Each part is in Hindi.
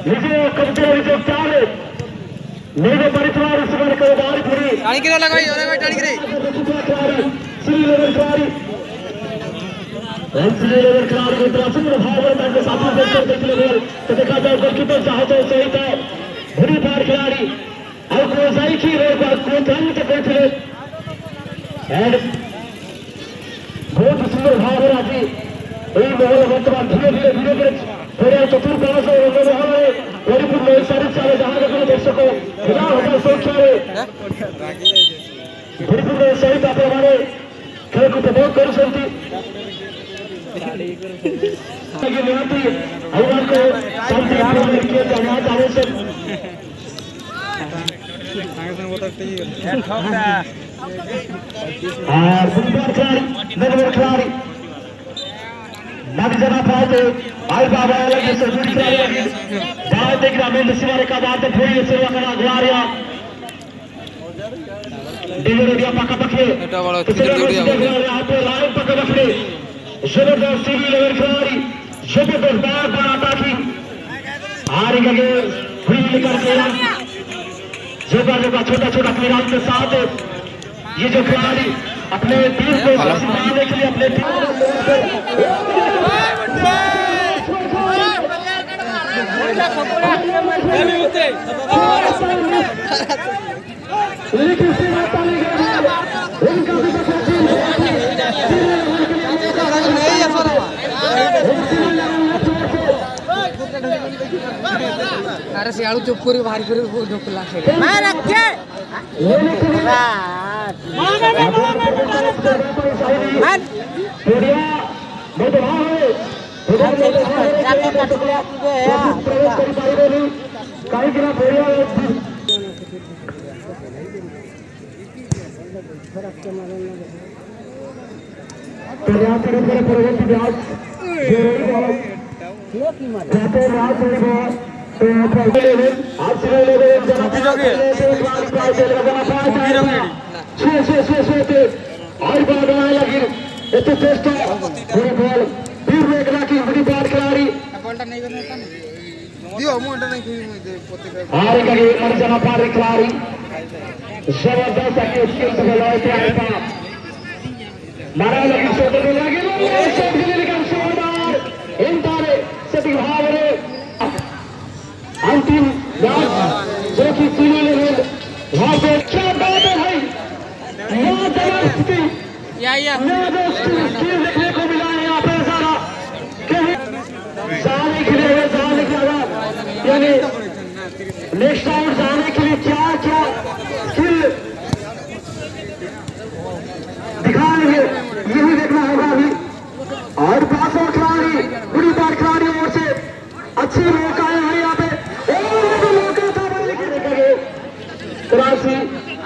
विजय कब्जे विजय चाले मेरे परिवार सुबह के बाहर पूरी टाणी गिरे लगाई अरे भाई टाणी गिरे श्री लेवल खिलाड़ी श्री लेवल खिलाड़ी की तरफ से भावना के साथ देख ले तो देखा जाए गोलकीपर चाहते हो सही था बड़ी बार खिलाड़ी और कोसाई की रोड पर कोताही तक पहुंचे एंड बहुत सुंदर भावना की এই মহল বর্তমান ধীরে ধীরে ধীরে ধীরে ফেরে চতুর্পাশ মহলে পরিপূর্ণ সারি চালে যাহা দেখুন দর্শক হাজার হাজার সংখ্যায় পরিপূর্ণ সহিত আপনারা খেলକୁ ଉପଭୋଗ କରୁଛନ୍ତି ନିହାତି ଆମମାନଙ୍କୁ ଶାନ୍ତି କିଏ ଜାଣିବା ଚାହୁଁଛନ୍ खिलाड़ी जना पाते आई बाबा लगे ग्रामीण शिवारे का बात फिर सेवा करा गुआरिया डिविडिया पाखापाखि यहाँ पे लाइन पाखापाखि जबरदस्त सीवी लेवल खिलाड़ी जबरदस्त बैग बनाता थी हारी गए हुई करके जोगा जोगा छोटा छोटा खिलाड़ी के साथ ये जो खिलाड़ी अपने टीम को संभालने के लिए अपने अरे सियाड़ू चुप करी भारी करी जो खुला खेले मैं रखे अंतिम जो कि वहां पे क्या बात है भाई देखने को मिला है यहाँ पे सारा जाने के लिए यानी नेक्स्ट राउंड जाने के लिए क्या क्या स्किल दिखाएंगे यही देखना होगा अभी और पांचों खिलाड़ी बुरी बार खिलाड़ी ओर से अच्छी मौका है यहाँ पे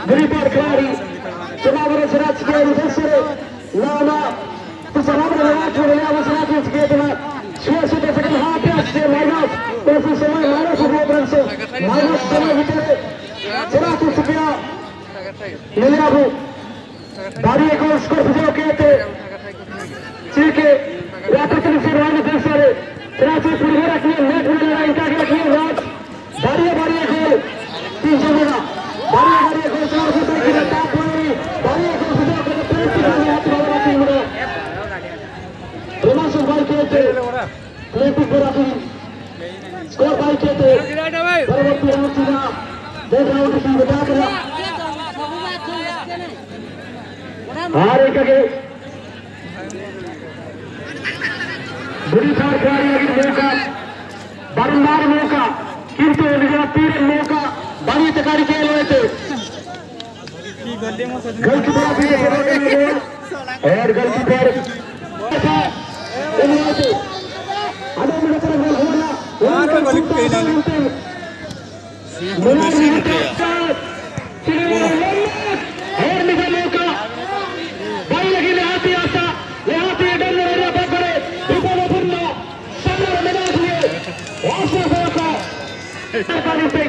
बुरी बार खिलाड़ी चुनाव राजकीय सदस्य नाना तो सलाम सेकंड हाफ से माइनस तो समय माइनस माइनस समय भितर चला तो सुपिया मिलियाबू बारी एक और स्कोर विजय के चीके रात्री से रानी देश से कराची पूरी रखी नेट में लगा इनका रखी राज बारी गोल 3 जगह बारी गोल चार से की टॉप हुई बारी गोल विजय के पेंट की हाथ में रखी हुई रोमा सुभाष के प्लेट पर रखी स्कोर बाई के परवर्ती राउंड चुना देख राउंड की बता कर हारे के बुरी बार खिलाड़ी मौका बारंबार मौका किंतु निजा तीर मौका बारी तकारी के लिए गोलकीपर और गोलकीपर